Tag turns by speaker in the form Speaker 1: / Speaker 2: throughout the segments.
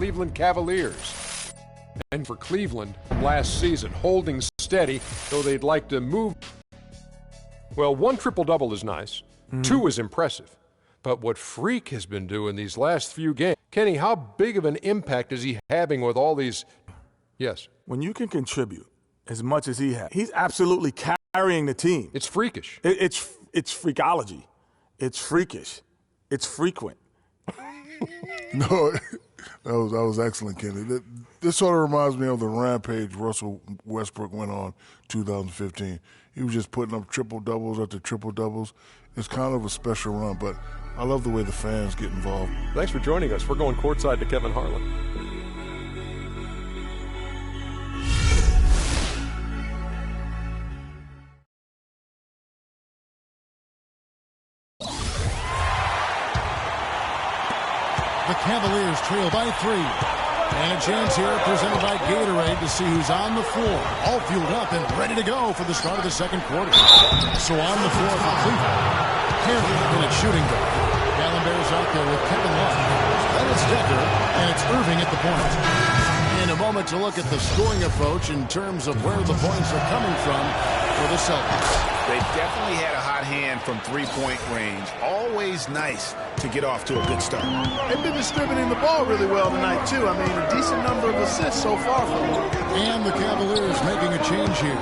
Speaker 1: Cleveland Cavaliers. And for Cleveland last season, holding steady, though they'd like to move. Well, 1 triple-double is nice. 2 is impressive. But what Freak has been doing these last few games, Kenny, how big of an impact is he having with all these? Yes.
Speaker 2: When you can contribute as much as he has, he's absolutely carrying the team.
Speaker 1: It's freakish.
Speaker 2: It's freakology. It's freakish. It's frequent.
Speaker 3: No, that was excellent, Kenny. This sort of reminds me of the rampage Russell Westbrook went on 2015. He was just putting up triple-doubles after triple-doubles. It's kind of a special run, but I love the way the fans get involved.
Speaker 1: Thanks for joining us. We're going courtside to Kevin Harlan.
Speaker 4: The Cavaliers trail by 3. And a chance here presented by Gatorade to see who's on the floor. All fueled up and ready to go for the start of the second quarter. So on the floor for Cleveland. Harry in its shooting guard. Gallenberg's out there with Kevin Love. Then it's Decker, and it's Irving at the point. In a moment to look at the scoring approach in terms of where the points are coming from for the Celtics.
Speaker 5: They definitely had a hot hand from three-point range. Always nice to get off to a good start.
Speaker 6: They've been distributing the ball really well tonight, too. I mean, a decent number of assists so far from them.
Speaker 4: And the Cavaliers making a change here.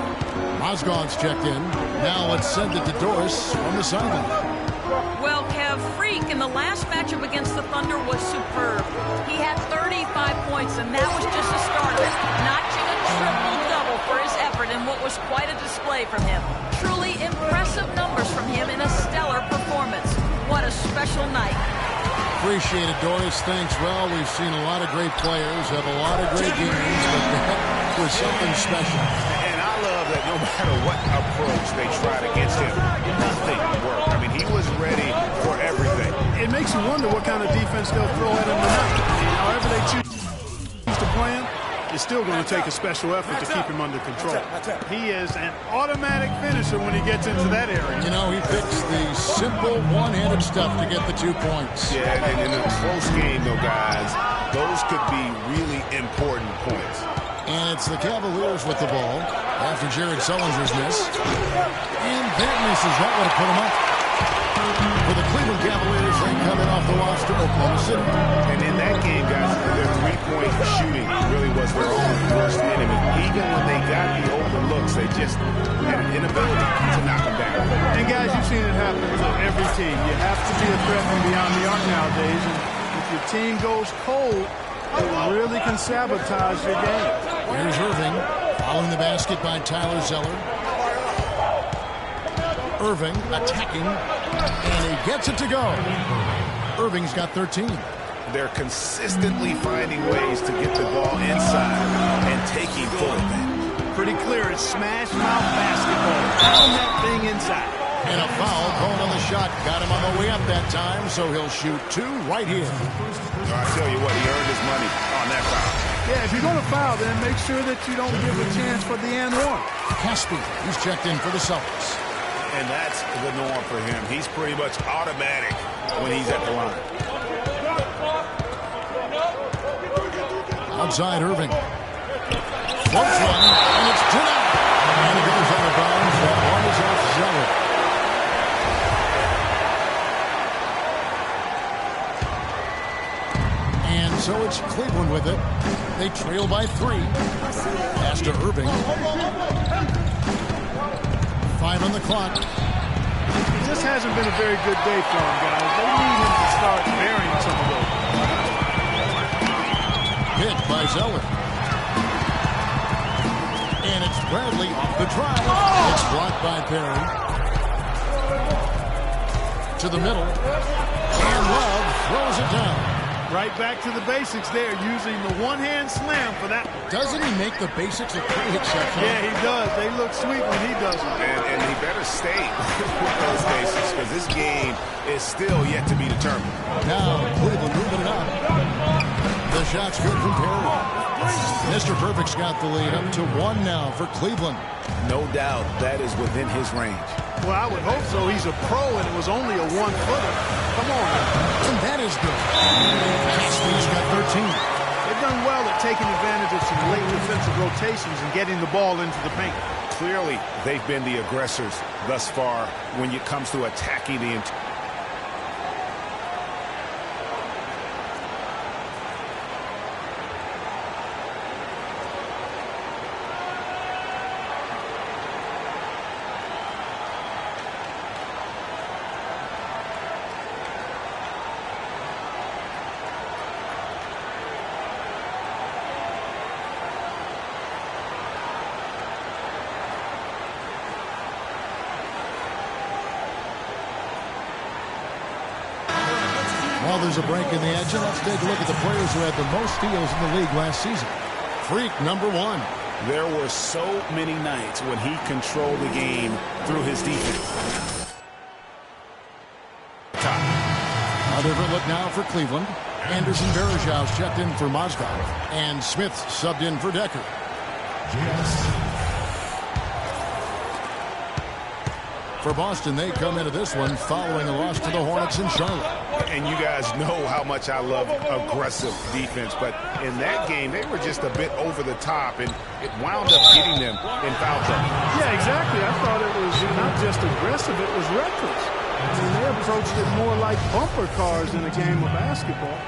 Speaker 4: Mozgov's checked in. Now let's send it to Doris on the sideline.
Speaker 7: Well, Kev, Freak in the last matchup against the Thunder was superb. He had 35 points, and that was just the start of it. Notching a triple-double for his effort in what was quite a display from him. Truly impressive numbers from him in a stellar performance. What a special night.
Speaker 4: Appreciate it, Doris. Thanks. Well, we've seen a lot of great players have a lot of great games, but that was something special.
Speaker 5: And I love that no matter what approach they tried against him, nothing worked. I mean, he was ready for everything.
Speaker 6: It makes you wonder what kind of defense they'll throw at him tonight. However they choose to play him, it's still going to take a special effort to keep him under control. He is an automatic finisher when he gets into that area.
Speaker 4: You know, he picks the simple one-handed stuff to get the 2 points.
Speaker 5: Yeah, and in a close game, though, guys, those could be really important points.
Speaker 4: And it's the Cavaliers with the ball after Jared Sullinger's miss. And that misses. That would have put him up. For the Cleveland Cavaliers, they come in off the loss to Oklahoma City.
Speaker 5: And in that game, guys, their three-point shooting really was their own worst enemy. Even when they got the open looks, they just had an inability to knock them down.
Speaker 6: And guys, you've seen it happen to every team. You have to be a threat from beyond the arc nowadays. And if your team goes cold, it really can sabotage your game.
Speaker 4: Here's Irving, following the basket by Tyler Zeller. Irving attacking, and he gets it to go. Irving's got 13.
Speaker 5: They're consistently finding ways to get the ball inside and taking full advantage.
Speaker 6: Pretty clear, it's smash mouth basketball. Pound that thing inside.
Speaker 4: And a foul called on the shot. Got him on the way up that time, so he'll shoot 2 right here.
Speaker 5: I tell you what, he earned his money on that foul.
Speaker 6: Yeah, if you're going to foul, then make sure that you don't give a chance for the and one.
Speaker 4: Caspi, he's checked in for the Celtics.
Speaker 5: And that's the norm for him. He's pretty much automatic when he's at the line.
Speaker 4: Outside Irving. Floats one, and it's denied. And it goes out of bounds. That one is off Zeller. And so it's Cleveland with it. They trail by 3. Pass to Irving. 5 on the clock.
Speaker 6: It just hasn't been a very good day for him, guys. They need him to start burying some of those.
Speaker 4: Hit by Zeller. And it's Bradley off the drive. It's blocked by Perry. To the middle. And Love throws it down.
Speaker 6: Right back to the basics there, using the one-hand slam for that one.
Speaker 4: Doesn't he make the basics look pretty exceptional?
Speaker 6: Yeah, he does. They look sweet when he does it.
Speaker 5: And he better stay with those basics because this game is still yet to be determined.
Speaker 4: Now, Cleveland moving it up. The shot's good from Perry. Mr. Perfect's got the lead up to 1 now for Cleveland.
Speaker 5: No doubt that is within his range.
Speaker 6: Well, I would hope so. He's a pro, and it was only a 1-footer. Come on.
Speaker 4: And that is good. Caspi's got 13.
Speaker 6: They've taking advantage of some late defensive rotations and getting the ball into the paint.
Speaker 5: Clearly, they've been the aggressors thus far when it comes to attacking the interior.
Speaker 4: Well, there's a break in the action. Let's take a look at the players who had the most steals in the league last season. Freak, number 1.
Speaker 5: There were so many nights when he controlled the game through his defense.
Speaker 4: A different look now for Cleveland. Anderson Varejao checked in for Mozgov. And Smith subbed in for Decker. For Boston, they come into this one following a loss to the Hornets in Charlotte.
Speaker 5: And you guys know how much I love aggressive defense, but in that game, they were just a bit over the top, and it wound up getting them in foul trouble.
Speaker 6: Yeah, exactly. I thought it was not just aggressive, it was reckless. I mean, they approached it more like bumper cars in a game of basketball.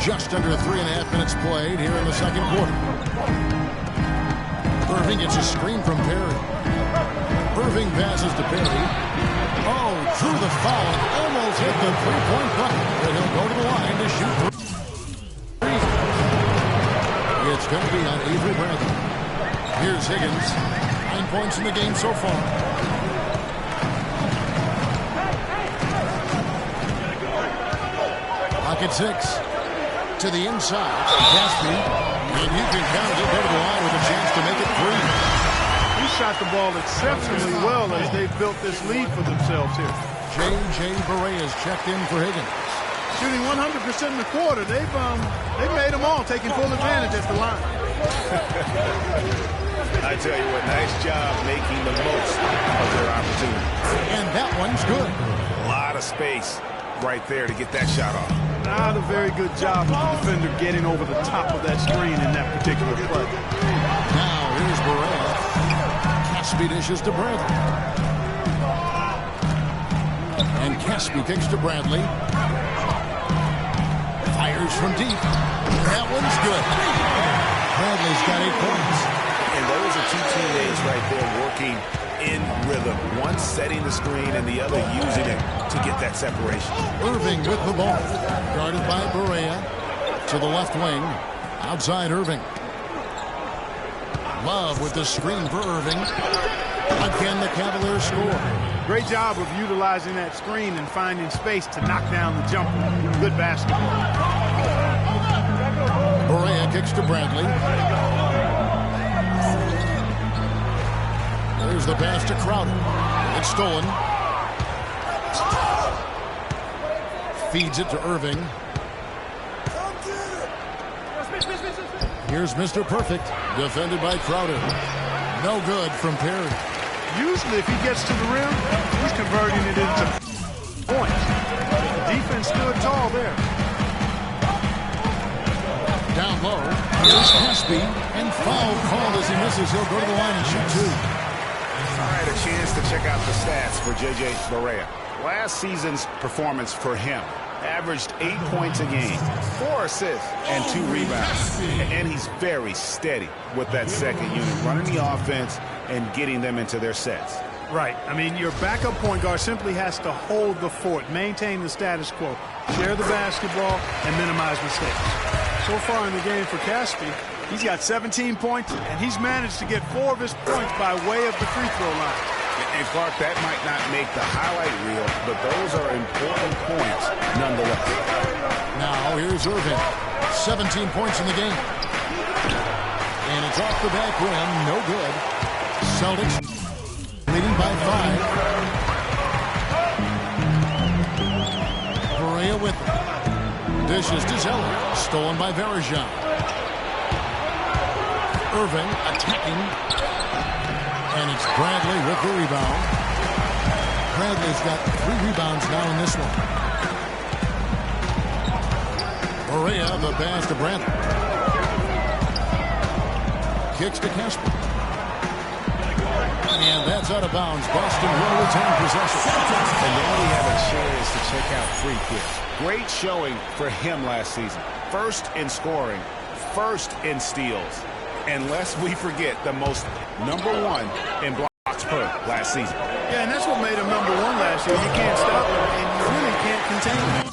Speaker 4: Just under 3.5 minutes played here in the second quarter. Irving gets a screen from Perry. Irving passes to Perry. Oh, drew the foul and almost hit the three-point bucket. But he'll go to the line to shoot three. It's going to be on Avery Bradley. Here's Higgins. 9 points in the game so far. Pocket 6. To the inside, Caspi, and you can count it, go to the line with a chance to make it 3.
Speaker 6: He shot the ball exceptionally well as they've built this lead for themselves here.
Speaker 4: J.J. Barea is checked in for Higgins.
Speaker 6: Shooting 100% in the quarter. They've made them all, taking full advantage at the line.
Speaker 5: I tell you what, nice job making the most of their opportunity.
Speaker 4: And that one's good.
Speaker 5: A lot of space right there to get that shot off.
Speaker 6: Not a very good job of the defender getting over the top of that screen in that particular play.
Speaker 4: Now here's Barea. Caspi dishes to Bradley. And Caspi kicks to Bradley. Fires from deep. That one's good. Bradley's got 8 points.
Speaker 5: And those are two teammates right there working in rhythm. One setting the screen and the other using it to get that separation.
Speaker 4: Irving with the ball. Guarded by Barea. To the left wing. Outside Irving. Love with the screen for Irving. Again, the Cavaliers score.
Speaker 6: Great job of utilizing that screen and finding space to knock down the jumper. Good basketball.
Speaker 4: Barea kicks to Bradley. There's the pass to Crowder. It's stolen. Feeds it to Irving. Here's Mr. Perfect. Defended by Crowder. No good from Perry.
Speaker 6: Usually if he gets to the rim, he's converting it into points. The defense stood tall there.
Speaker 4: Down low. Here's Caspi. And foul called as he misses. He'll go to the line and shoot 2.
Speaker 5: All right, a chance to check out the stats for J.J. Barea. Last season's performance for him averaged 8 points a game, 4 assists, and 2 rebounds. And he's very steady with that second unit, running the offense and getting them into their sets.
Speaker 6: Right. I mean, your backup point guard simply has to hold the fort, maintain the status quo, share the basketball, and minimize mistakes. So far in the game for Caspi, he's got 17 points, and he's managed to get 4 of his points by way of the free throw line.
Speaker 5: And Clark, that might not make the highlight reel, but those are important points nonetheless.
Speaker 4: Now here's Irving. 17 points in the game. And it's off the back rim. No good. Celtics leading by 5. Barea with it. Dishes to Zeller. Stolen by Varejao. Irving attacking. And it's Bradley with the rebound. Bradley's got 3 rebounds now in this one. Barea, the pass to Bradley. Kicks to Casper. And that's out of bounds. Boston will retain possession.
Speaker 5: And now we have a chance to check out Freak here. Great showing for him last season. First in scoring, first in steals. And lest we forget, the most #1 in blocks per last season.
Speaker 6: Yeah, and that's what made him #1 last year. You can't stop him, and you really can't contain him.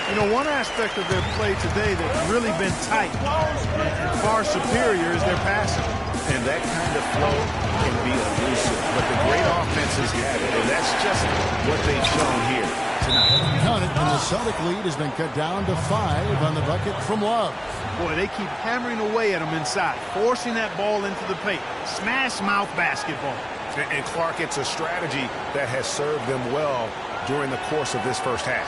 Speaker 6: You know, one aspect of their play today that's really been tight and far superior is their passing.
Speaker 5: And that kind of flow can be elusive, but the great offenses have it, and that's just what they've shown here tonight.
Speaker 4: Count it, and the Celtic lead has been cut down to 5 on the bucket from Love.
Speaker 6: Boy, they keep hammering away at them inside, forcing that ball into the paint. Smash mouth basketball.
Speaker 5: And Clark, it's a strategy that has served them well during the course of this first half.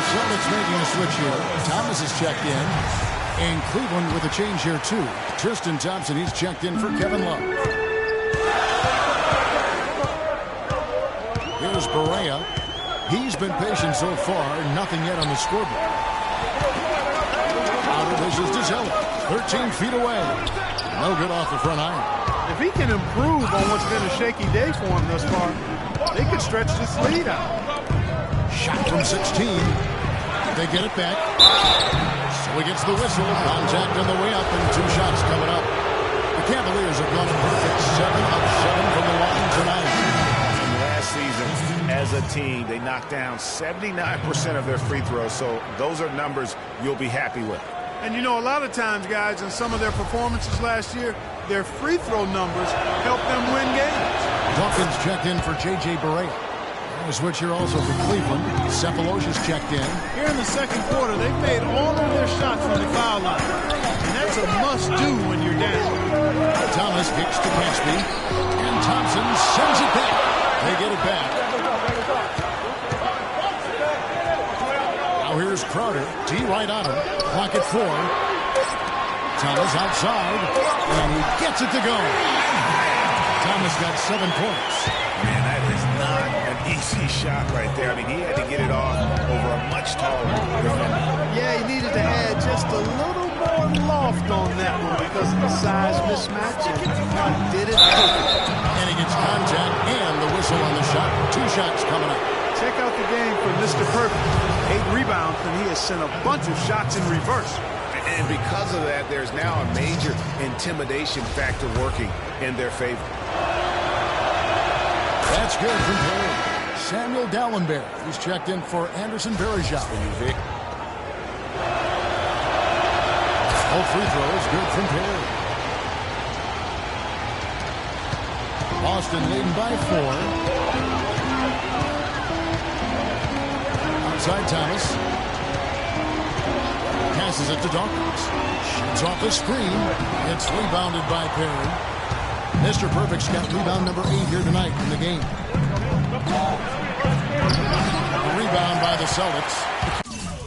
Speaker 4: Celtics making a switch here. Thomas is checked in. And Cleveland with a change here, too. Tristan Thompson, he's checked in for Kevin Love. Here's Barea. He's been patient so far. Nothing yet on the scoreboard. Out of this is DeZella. 13 feet away. No good off the front iron.
Speaker 6: If he can improve on what's been a shaky day for him thus far, they could stretch this lead out.
Speaker 4: Shot from 16. They get it back. So he gets the whistle. Contact on the way up and 2 shots coming up. The Cavaliers have gone a perfect 7 of 7 from the line tonight.
Speaker 5: And last season, as a team, they knocked down 79% of their free throws. So those are numbers you'll be happy with.
Speaker 6: And you know, a lot of times, guys, in some of their performances last year, their free throw numbers helped them win games.
Speaker 4: Dawkins checked in for J.J. Barea. A switch here also for Cleveland. Cephalosius checked in.
Speaker 6: Here in the second quarter, they've made all of their shots from the foul line. And that's a must-do when you're down.
Speaker 4: Thomas kicks to Caspi. And Thompson sends it back. They get it back. Now here's Crowder. D right on him. Clock at 4. Thomas outside. And he gets it to go. Thomas got 7 points.
Speaker 5: Man, that is not an easy shot right there. I mean, he had to get it off over a much taller defender.
Speaker 6: Yeah, he needed to add just a little more loft on that one because of the size mismatch, and he did it perfectly.
Speaker 4: And he gets contact and the whistle on the shot. 2 shots coming up.
Speaker 6: Check out the game for Mr. Perfect. 8 rebounds, and he has sent a bunch of shots in reverse.
Speaker 5: And because of that, there's now a major intimidation factor working in their favor.
Speaker 4: That's good from Perry. Samuel Dallenberg. He's checked in for Anderson Varejao. All free throws good from Perry. Boston leading by 4. Outside Thomas. Passes it to Dawkins. Shoots off the screen. It's rebounded by Perry. Mr. Perfect's got rebound number 8 here tonight in the game. A rebound by the Celtics.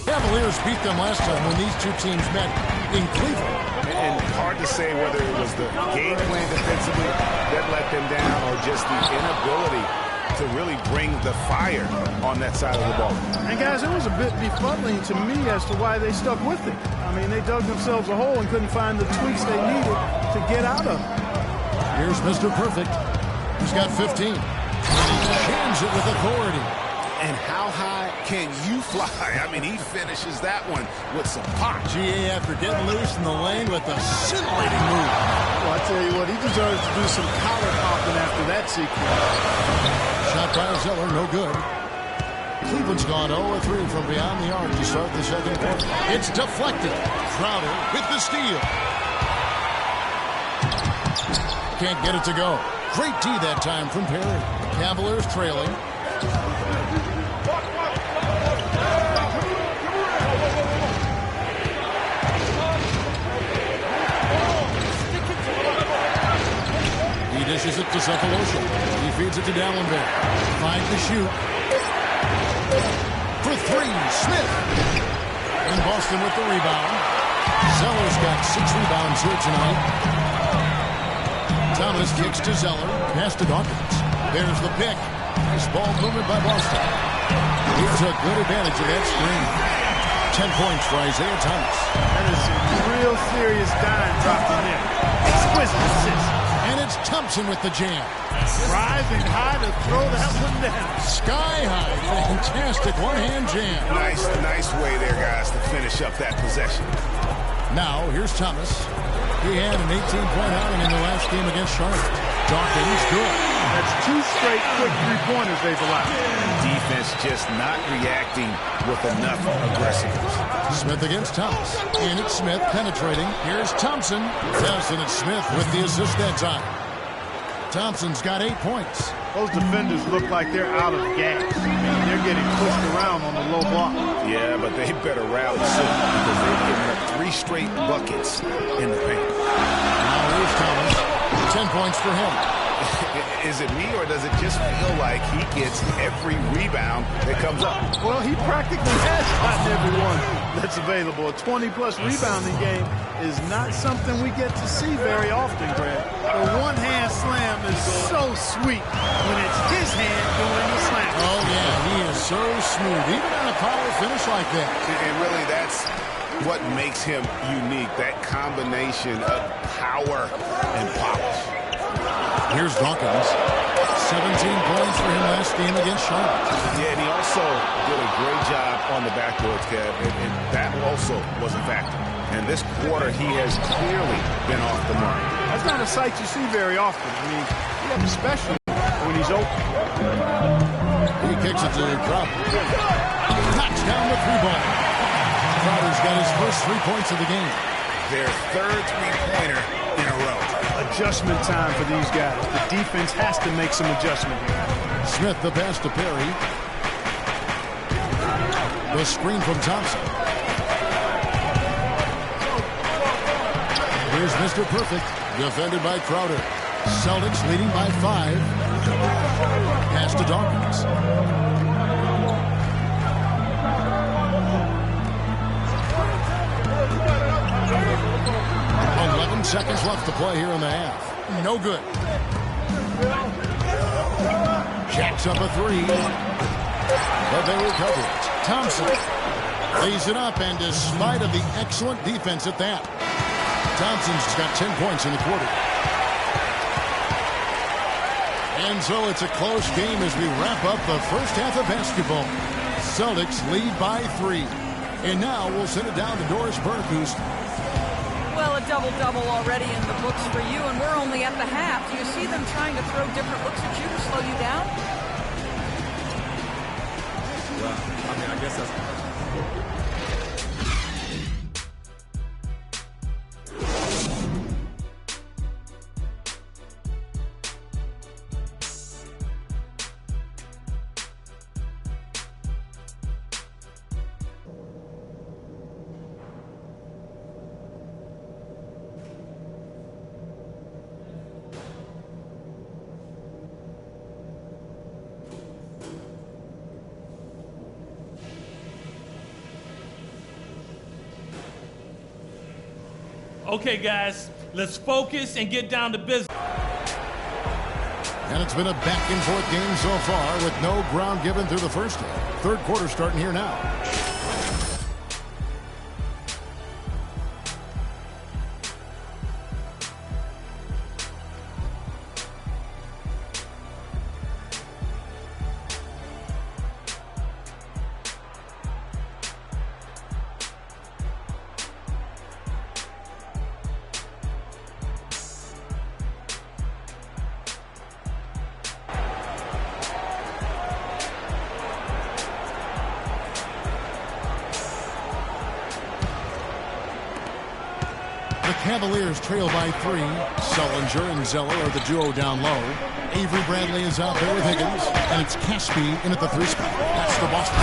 Speaker 4: Cavaliers beat them last time when these 2 teams met in Cleveland.
Speaker 5: And hard to say whether it was the game plan defensively that let them down or just the inability to really bring the fire on that side of the ball.
Speaker 6: And guys, it was a bit befuddling to me as to why they stuck with it. I mean, they dug themselves a hole and couldn't find the tweaks they needed to get out of it.
Speaker 4: Here's Mr. Perfect. He's got 15. And he jams it with authority.
Speaker 5: And how high can you fly? I mean, he finishes that one with some pop.
Speaker 4: GA after getting loose in the lane with a scintillating move.
Speaker 6: Well, I tell you what, he deserves to do some collar popping after that sequence.
Speaker 4: Shot by Zeller, no good. Cleveland's gone 0-3 from beyond the arc to start the second quarter. It's deflected. Crowder with the steal. Can't get it to go. Great D that time from Perry. Cavaliers trailing. Cephalosha. He feeds it to Dallenberg. 5 to shoot. For 3, Smith. And Boston with the rebound. Zeller's got 6 rebounds here tonight. Thomas kicks to Zeller. Pass to Dawkins. There's the pick. Nice ball movement by Boston. He took good advantage of that screen. 10 points for Isaiah Thomas.
Speaker 6: That is some real serious dime dropped in there. Exquisite assist.
Speaker 4: And it's Thompson with the jam.
Speaker 6: Rising high to throw that one down.
Speaker 4: Sky high. Fantastic one-hand jam.
Speaker 5: Nice way there, guys, to finish up that possession.
Speaker 4: Now, here's Thomas. He had an 18-point outing in the last game against Charlotte. Dawkins, good.
Speaker 6: That's 2 straight quick three-pointers they've allowed.
Speaker 5: Defense just not reacting with enough aggressiveness.
Speaker 4: Smith against Thomas. And it's Smith penetrating. Here's Thompson. And it's Smith with the assist that time. Thompson's got 8 points.
Speaker 6: Those defenders look like they're out of gas. I mean, they're getting pushed around on the low block.
Speaker 5: Yeah, but they better rally soon because they've given up 3 straight buckets in the paint.
Speaker 4: Now here's Thomas. 10 points for him.
Speaker 5: Is it me, or does it just feel like he gets every rebound that comes up?
Speaker 6: Well, he practically has gotten every one that's available. A 20-plus rebounding game is not something we get to see very often, Greg. The one-hand slam is so sweet when it's his hand doing the slam.
Speaker 4: Oh, yeah, he is so smooth, even on a power finish like that.
Speaker 5: And really, that's what makes him unique, that combination of power and polish.
Speaker 4: Here's Dawkins. 17 points for him last game against Charlotte.
Speaker 5: Yeah, and he also did a great job on the backboards, Kev, and that also was a factor. And this quarter, he has clearly been off the mark.
Speaker 6: That's not a sight you see very often. I mean, especially when he's open.
Speaker 4: He kicks it to Crowder. Knocks down the 3-ball. Crowder's got his first 3 points of the game.
Speaker 5: Their third three-pointer in a row.
Speaker 6: Adjustment time for these guys. The defense has to make some adjustment here.
Speaker 4: Smith the pass to Perry. The screen from Thompson. Here's Mr. Perfect. Defended by Crowder. Celtics leading by 5. Pass to Dawkins. 11 seconds left to play here in the half. No good. Jacks up a 3. But they recover it. Thompson lays it up, and despite of the excellent defense at that, Thompson's got 10 points in the quarter. And so it's a close game as we wrap up the first half of basketball. Celtics lead by 3. And now we'll send it down to Doris Berghuis.
Speaker 7: Well, a double-double already in the books for you, and we're only at the half. Do you see them trying to throw different looks at you to slow you down?
Speaker 8: Well, I mean, I guess that's...
Speaker 9: Okay, guys, let's focus and get down to business.
Speaker 4: And it's been a back-and-forth game so far with no ground given through the first half. Third quarter starting here now. Cavaliers trail by 3. Sullinger and Zeller are the duo down low. Avery Bradley is out there with Higgins. And it's Caspi in at the 3 spot. That's the Boston.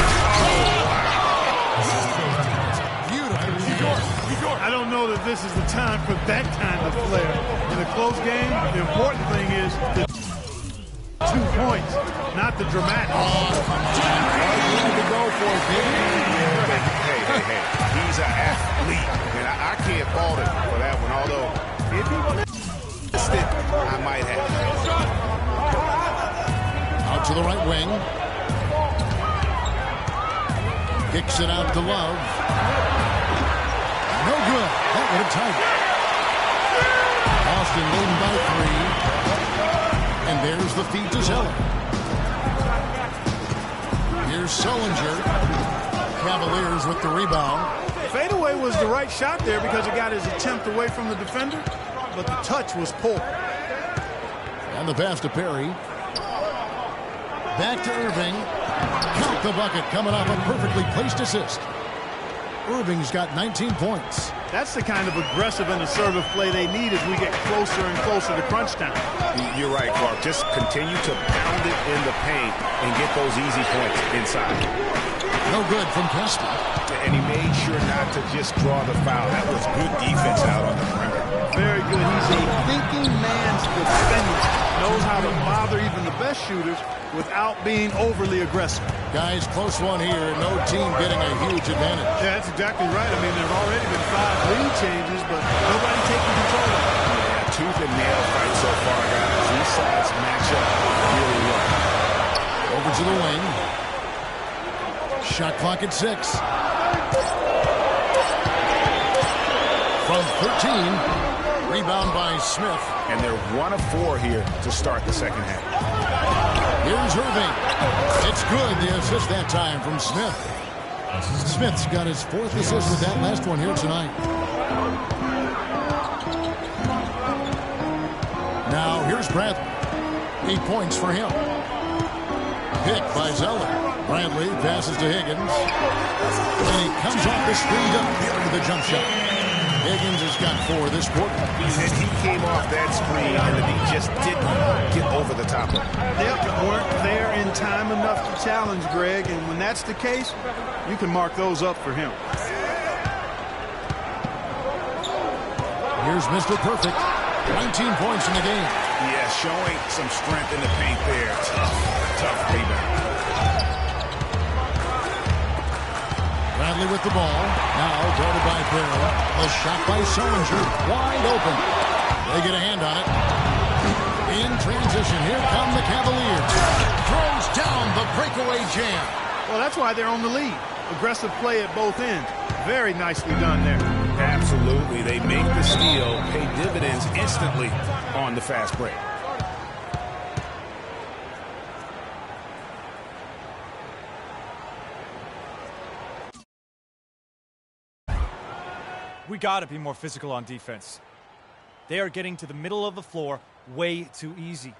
Speaker 4: Beautiful.
Speaker 6: I don't know that this is the time for that kind of flair. In a close game, the important thing is that 2 points, not the dramatic.
Speaker 2: To go for it,
Speaker 5: Hey. He's an athlete, and I can't fault him for that one. Although, if he missed it, I might have.
Speaker 4: Out to the right wing. Kicks it out to Love. No good. That would have tied it. Austin leading by 3. And there's the feed to Zeller. Here's Sullinger. Cavaliers with the rebound.
Speaker 6: Fadeaway was the right shot there because it got his attempt away from the defender, but the touch was poor.
Speaker 4: And the pass to Perry. Back to Irving. Count the bucket coming off a perfectly placed assist. Irving's got 19 points.
Speaker 6: That's the kind of aggressive and assertive play they need as we get closer and closer to crunch time.
Speaker 5: You're right, Clark. Just continue to pound it in the paint and get those easy points inside.
Speaker 4: No good from Casper.
Speaker 5: And he made sure not to just draw the foul. That was good defense out on the perimeter.
Speaker 6: Very good. He's a thinking man's defender. Knows how to bother even the best shooters without being overly aggressive.
Speaker 4: Guys, close one here. No team getting a huge advantage.
Speaker 6: Yeah, that's exactly right. I mean, there have already been 5 lead changes, but nobody taking control of it.
Speaker 5: Yeah, tooth and nail fight so far, guys. These sides match up really well.
Speaker 4: Over to the wing. Shot clock at 6. From 13. Rebound by Smith.
Speaker 5: And they're 1 of 4 here to start the second half.
Speaker 4: Here's Irving. It's good. The assist that time from Smith. Smith's got his 4th assist with that last one here tonight. Now here's Bradley. 8 points for him. Pick by Zeller. Bradley passes to Higgins. And he comes off the screen up here with a jump shot. Higgins has got 4 this quarter.
Speaker 5: And he came off that screen and he just didn't get over the top of it.
Speaker 6: They weren't there in time enough to challenge Greg, and when that's the case, you can mark those up for him.
Speaker 4: Here's Mr. Perfect. 19 points in the game.
Speaker 5: Yeah, showing some strength in the paint there. Tough rebound.
Speaker 4: Bradley with the ball. Now guarded by Perry. A shot by Sullinger. Wide open. They get a hand on it. In transition, here come the Cavaliers. Throws down the breakaway jam.
Speaker 6: Well, that's why they're on the lead. Aggressive play at both ends. Very nicely done there.
Speaker 5: Absolutely. They make the steal, pay dividends instantly on the fast break.
Speaker 10: We got to be more physical on defense. They are getting to the middle of the floor way too easy.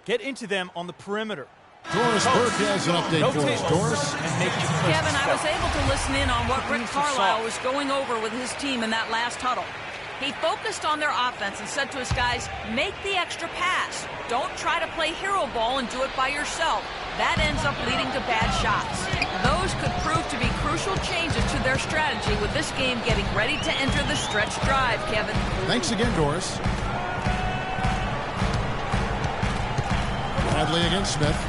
Speaker 10: Get into them on the perimeter.
Speaker 4: Doris Burke has an update for us. Doris?
Speaker 7: Kevin, I was able to listen in on what Rick Carlisle was going over with his team in that last huddle. He focused on their offense and said to his guys, make the extra pass. Don't try to play hero ball and do it by yourself. That ends up leading to bad shots. Those could prove to be crucial changes to their strategy with this game getting ready to enter the stretch drive, Kevin.
Speaker 4: Thanks again, Doris. Bradley against Smith.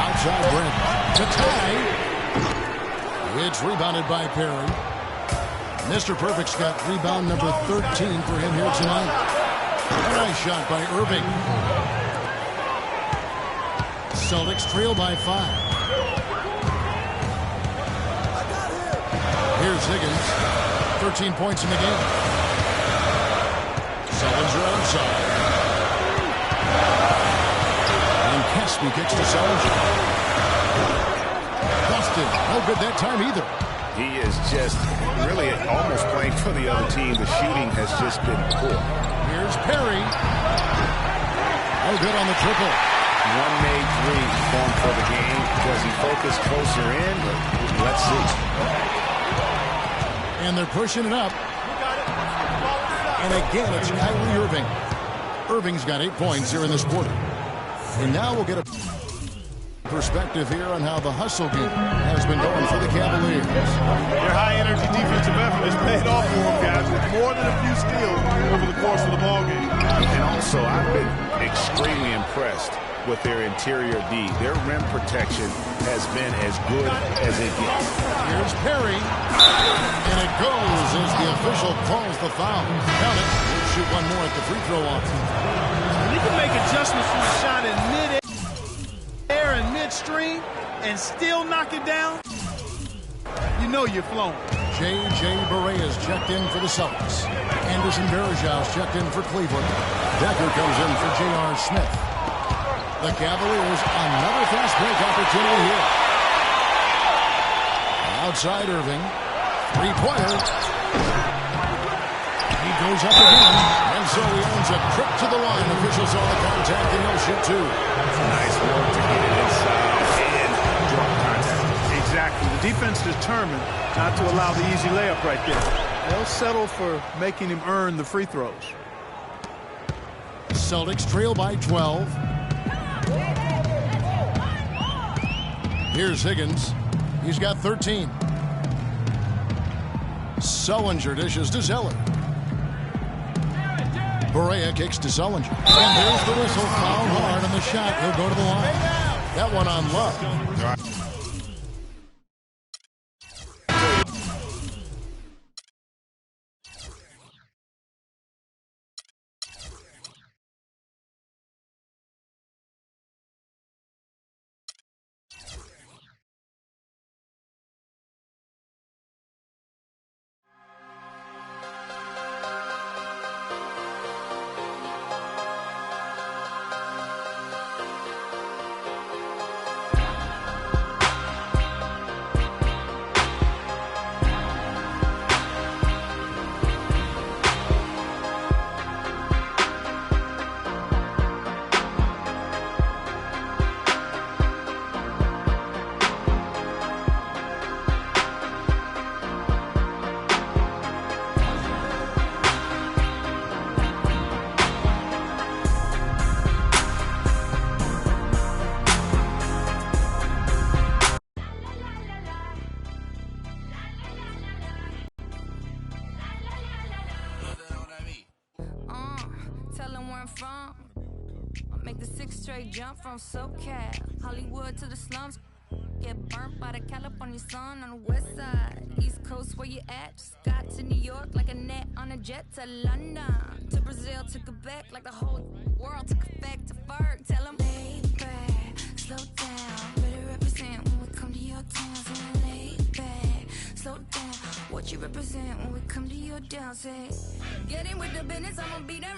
Speaker 4: Outside Brent. To tie. It's rebounded by Perry. Mr. Perfect's got rebound number 13 for him here tonight. Nice shot by Irving. Celtics trail by 5. Here's Higgins. 13 points in the game. Sullinger outside. And Caspi kicks to Sullinger. Busted. No good that time either.
Speaker 5: He is just really almost playing for the other team. The shooting has just been poor.
Speaker 4: Here's Perry. No good on the triple.
Speaker 5: One made 3 going for the game. Does he focus closer in? Let's see.
Speaker 4: And they're pushing it up. And again, it's Kyrie Irving. Irving's got 8 points here in this quarter. And now we'll get a... Perspective here on how the hustle game has been going for the Cavaliers.
Speaker 6: Their high-energy defensive effort has paid off for them, guys, with more than a few steals over the course of the ballgame.
Speaker 5: And also, I've been extremely impressed with their interior D. Their rim protection has been as good as it gets.
Speaker 4: Here's Perry, and it goes as the official calls the foul. Count it. We'll shoot one more at the free throw line.
Speaker 6: You can make adjustments from the shot in mid-air and midstream and still knock it down. You know you're flowing.
Speaker 4: J.J. Barea is checked in for the Celtics. Anderson Varejao checked in for Cleveland. Decker comes in for J.R. Smith. The Cavaliers, another fast break opportunity here. Outside Irving. Three-pointer. He goes up again. And so he earns a trip to the line. Officials saw the contact and he'll shoot two.
Speaker 5: Nice work to get it inside and draw contact.
Speaker 6: Exactly. The defense determined not to allow the easy layup right there. They'll settle for making him earn the free throws.
Speaker 4: Celtics trail by 12. Here's Higgins. He's got 13. Sullinger dishes to Zeller. Barea kicks to Sullinger. And there's the whistle. Foul hard on the shot. He'll go to the line. That one on Love.
Speaker 11: Make the 6 straight jump from SoCal, Hollywood to the slums. Get burnt by the California sun on the west side. East Coast, where you at? Just got to New York like a net on a jet to London. To Brazil, to Quebec, like the whole world took effect to Ferg. Tell them, lay back, slow down. Better represent when we come to your town. Say, lay back, slow down. What you represent when we come to your town. Say, get in with the business, I'ma be there.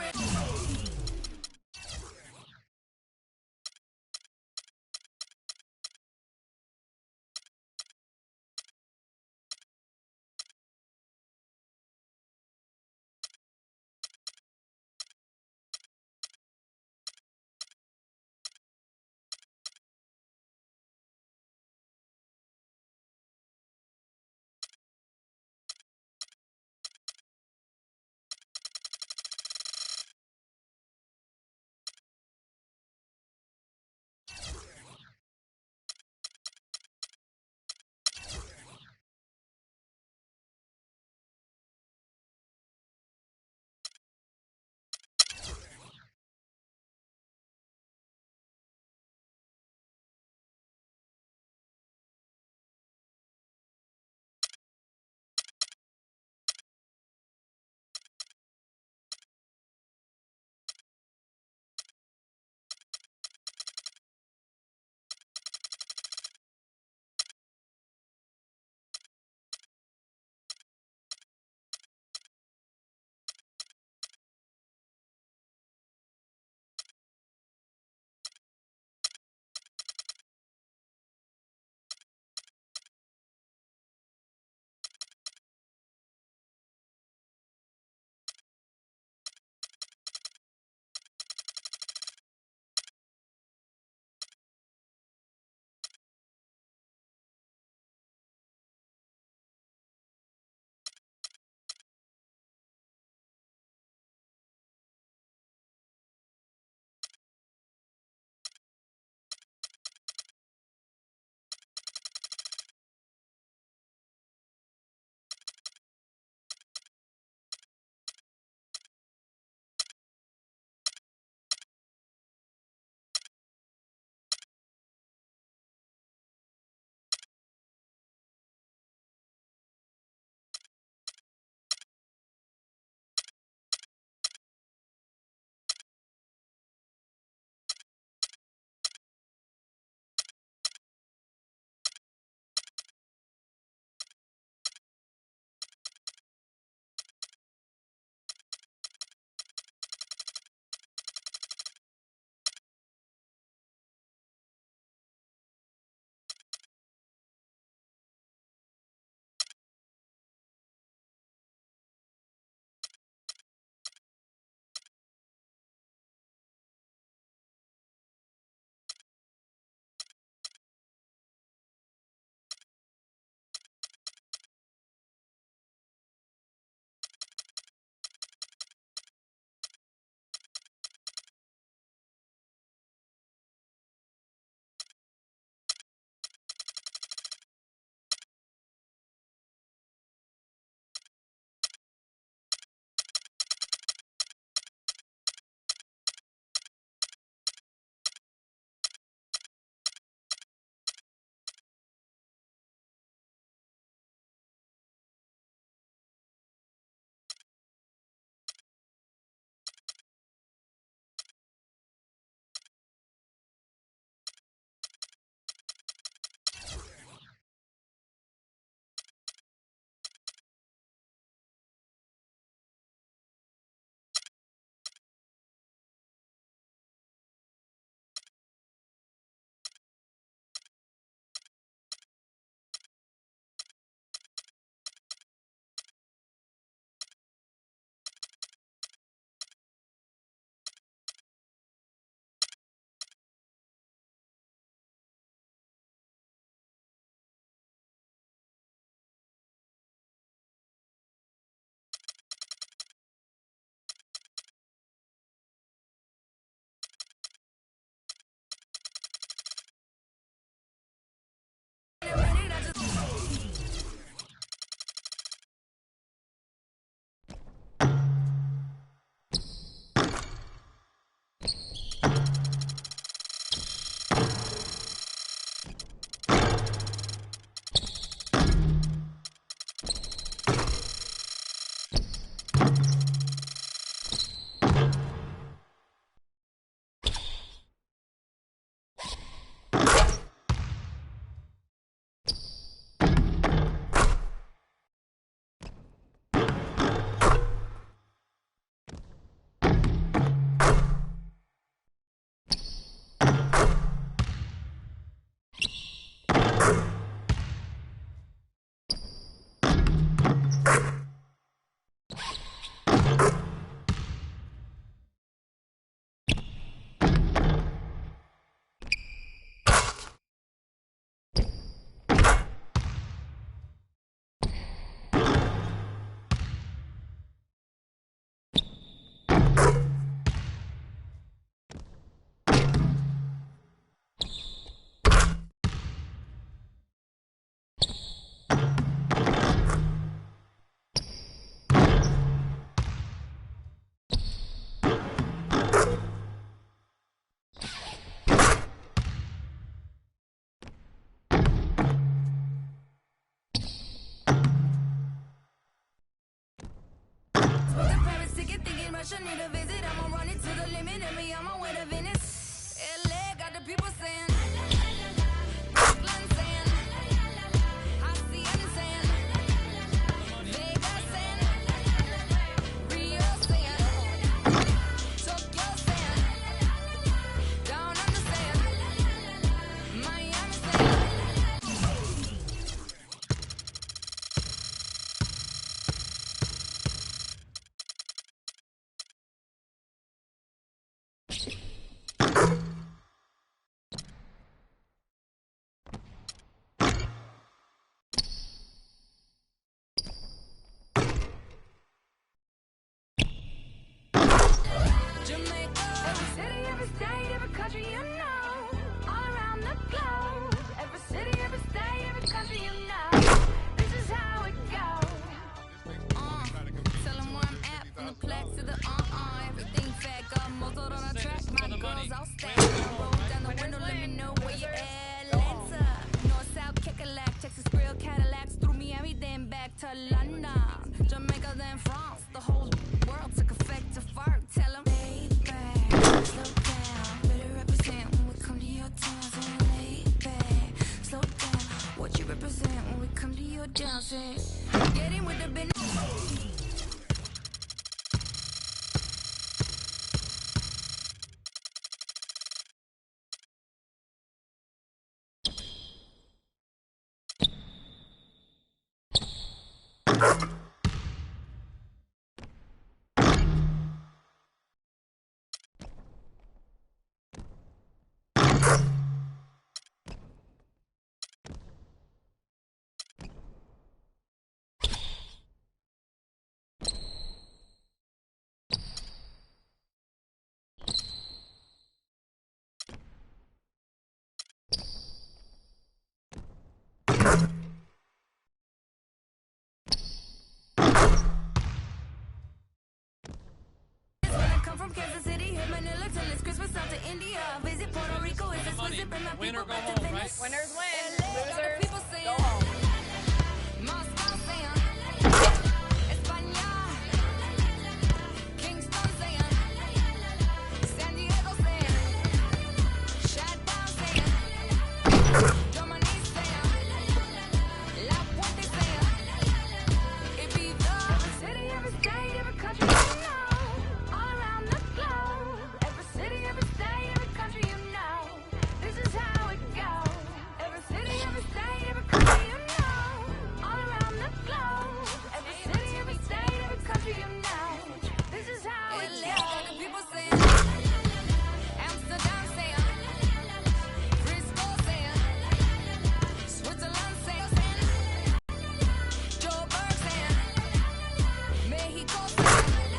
Speaker 11: promotion, need a visit. I'ma run it to the limit and be on my way to Venice. LA got the people saying, Brooklyn saying, Hacienda saying, Vegas saying, Rio saying, Tokyo saying, down under saying, Miami saying. Jamaica, every city, every state, every country you know, all around the globe. Every city, every state, every country you know, this is how it goes. Tell them where I'm at, from the plaque to the everything fat, got muzzled on the track, my girls all stacked. Roll down the window, let me know where you at. Atlanta, North, South, Kekalak, Texas, Grill, Cadillacs, through Miami, then back to London. Jamaica, then France, the whole world took effect to fart. Tell them, lay back, slow down, better represent when we come to your town. So lay back, slow down, what you represent when we come to your town. Say, get in with the business. Come from Kansas City, hit Manila till it's Christmas out to India. Visit Puerto Rico, it's exquisite, bring my people back to Venice.
Speaker 7: Winners win.
Speaker 11: LA, got the
Speaker 7: Losers,
Speaker 11: people saying,
Speaker 7: go home.
Speaker 11: Moscow saying, España, Kingston saying, San Diego saying, Shutdown saying, Dominique saying, La Puente saying, Ibiza. Every city, every state, every country you know, all around the globe. Every city, every state, every country you know, this is how it goes. Every city, every state, every country you know, all around the globe. Every city, every state, every country you know, this is how it goes. The people saying, Amsterdam saying, Frisco saying, Switzerland saying, Joburg saying, Mexico saying,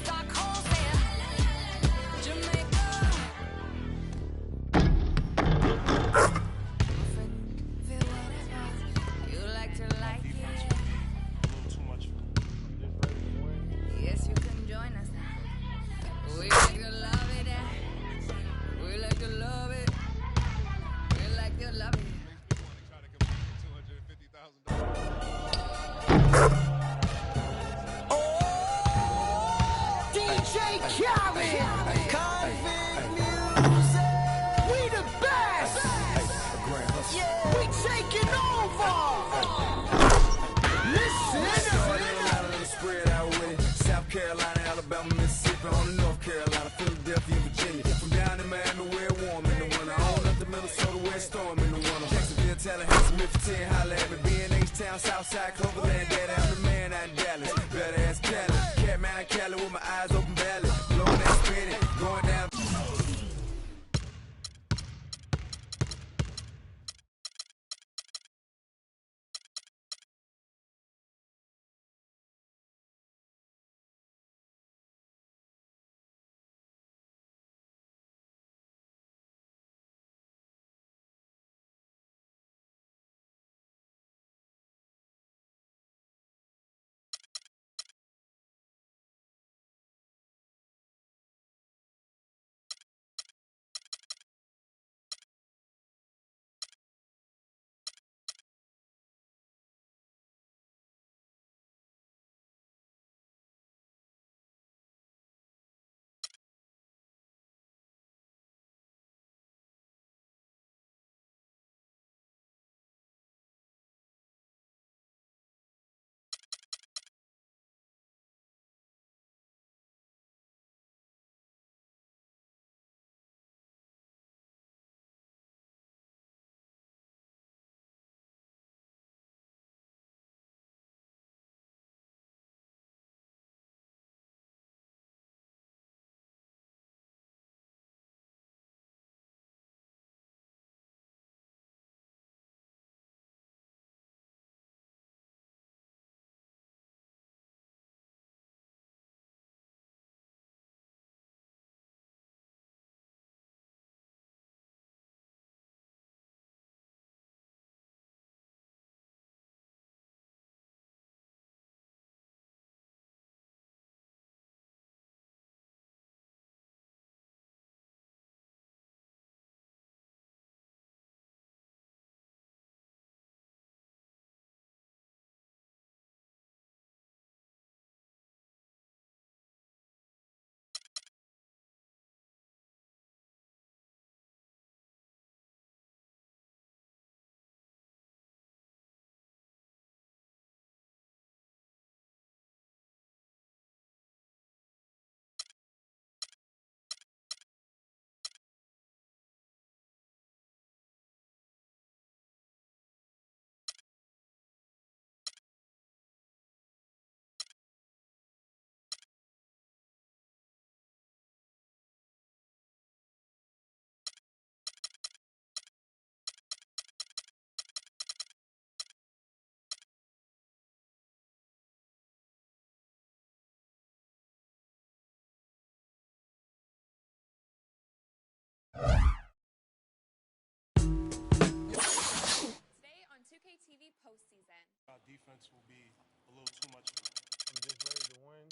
Speaker 11: Stockholm saying, Jamaica. Feel whatever you like to like it. Yes, you can join us. We like to love it. We like to love it. We like to love it.
Speaker 12: DJ Khaled, Convict Music. We the best. Yeah, we taking over. Listen.
Speaker 8: Spread out with it. South Carolina, Alabama, Mississippi, on to North Carolina, Philadelphia, Virginia. From down in Miami, where warm in the winter. On up to Minnesota, where it's storm in the winter. Jacksonville, Tallahassee, Memphis, 10, holla at me. B&H Town, Southside, Cloverland, Daddy, I'm the man out in Dallas. Better ask Cali. Catman, Cali with my eyes open, belly. Blowing that spinning, going down.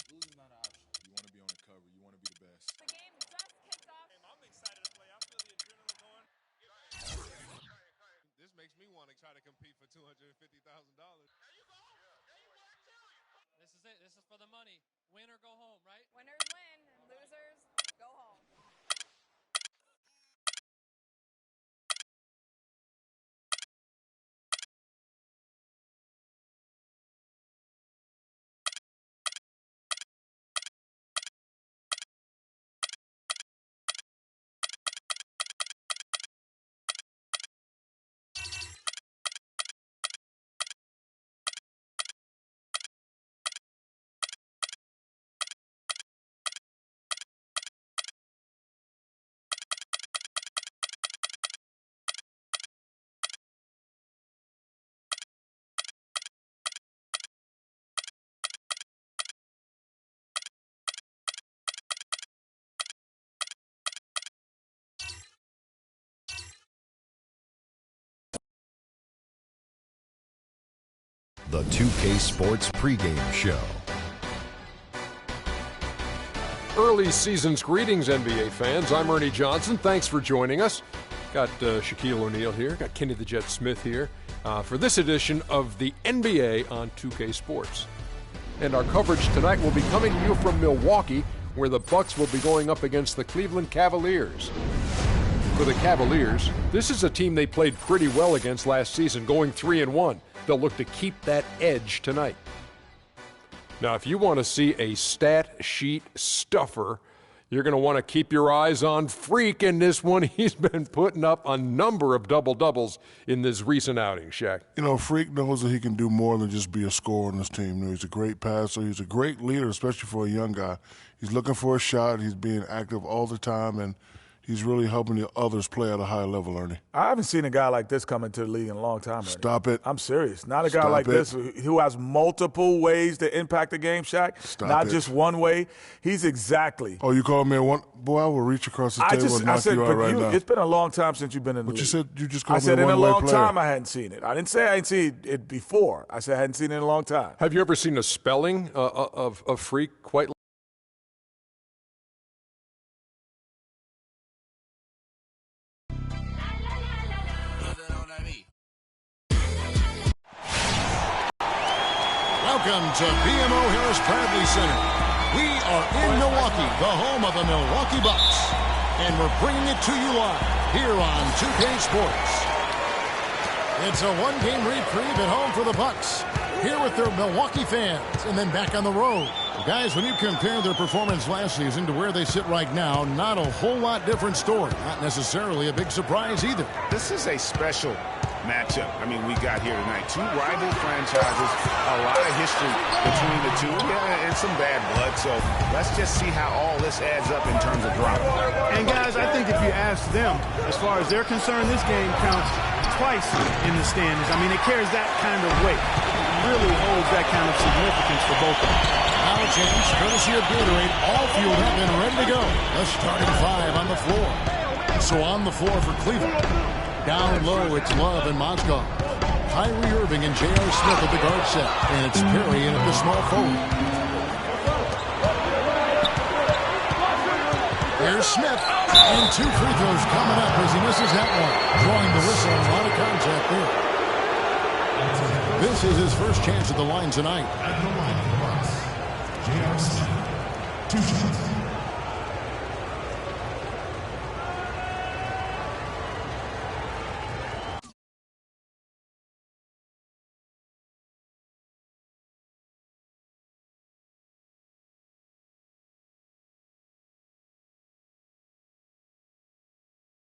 Speaker 13: Losing's not an option. You want to be on the cover. You want to be the best.
Speaker 14: The game just kicked off.
Speaker 15: I'm excited to play. I feel the adrenaline going. This makes me want to try to compete for $250,000. There you go. There you go.
Speaker 16: This is it. This is for the money. Win or go home, right?
Speaker 14: Winners win, and losers go home.
Speaker 17: The 2K Sports pregame show.
Speaker 1: Early season's greetings, NBA fans. I'm Ernie Johnson. Thanks for joining us. Got Shaquille O'Neal here. Got Kenny the Jet Smith here for this edition of the NBA on 2K Sports. And our coverage tonight will be coming to you from Milwaukee, where the Bucks will be going up against the Cleveland Cavaliers. For the Cavaliers, this is a team they played pretty well against last season, going 3-1. They'll look to keep that edge tonight. Now, if you want to see a stat sheet stuffer, you're going to want to keep your eyes on Freak in this one. He's been putting up a number of double-doubles in this recent outing, Shaq.
Speaker 3: You know, Freak knows that he can do more than just be a scorer on this team. You know, he's a great passer. He's a great leader, especially for a young guy. He's looking for a shot. He's being active all the time, and he's really helping the others play at a high level, Ernie.
Speaker 2: I haven't seen a guy like this come into the league in a long time, Ernie.
Speaker 3: Stop it.
Speaker 2: I'm serious. Not a guy like this who has multiple ways to impact the game, Shaq. Not just one way. He's exactly.
Speaker 3: Oh, you calling me a one? Boy, I will reach across the table and knock you out right now.
Speaker 2: It's been a long time since you've been in the league.
Speaker 3: But you said you just called
Speaker 2: me a one-way player. I said in a long time I hadn't seen it. I didn't say I hadn't seen it before. I said I hadn't seen it in a long time.
Speaker 1: Have you ever seen a spelling of Freak quite
Speaker 4: Welcome to BMO Harris Bradley Center. We are in Milwaukee, the home of the Milwaukee Bucks. And we're bringing it to you live here on 2K Sports. It's a one-game reprieve at home for the Bucks. Here with their Milwaukee fans and then back on the road. Guys, when you compare their performance last season to where they sit right now, not a whole lot different story. Not necessarily a big surprise either.
Speaker 5: This is a special matchup. I mean, we got here tonight. Two rival franchises, a lot of history between the two, and some bad blood. So let's just see how all this adds up in terms of drama.
Speaker 6: And guys, I think if you ask them, as far as they're concerned, this game counts twice in the standings. I mean, it carries that kind of weight. It really holds that kind of significance for both of them.
Speaker 4: Now a chance, courtesy of Gatorade, all fueled up and ready to go. The starting five on the floor. So on the floor for Cleveland. Down low, it's Love and Mozgov. Kyrie Irving and J.R. Smith at the guard set. And it's Perry in at the small forward. There's Smith. And two free throws coming up as he misses that one. Drawing the whistle, a lot of contact there. This is his first chance at the line tonight.
Speaker 18: At the line for the Bucks, J.R. Smith, 2 shots.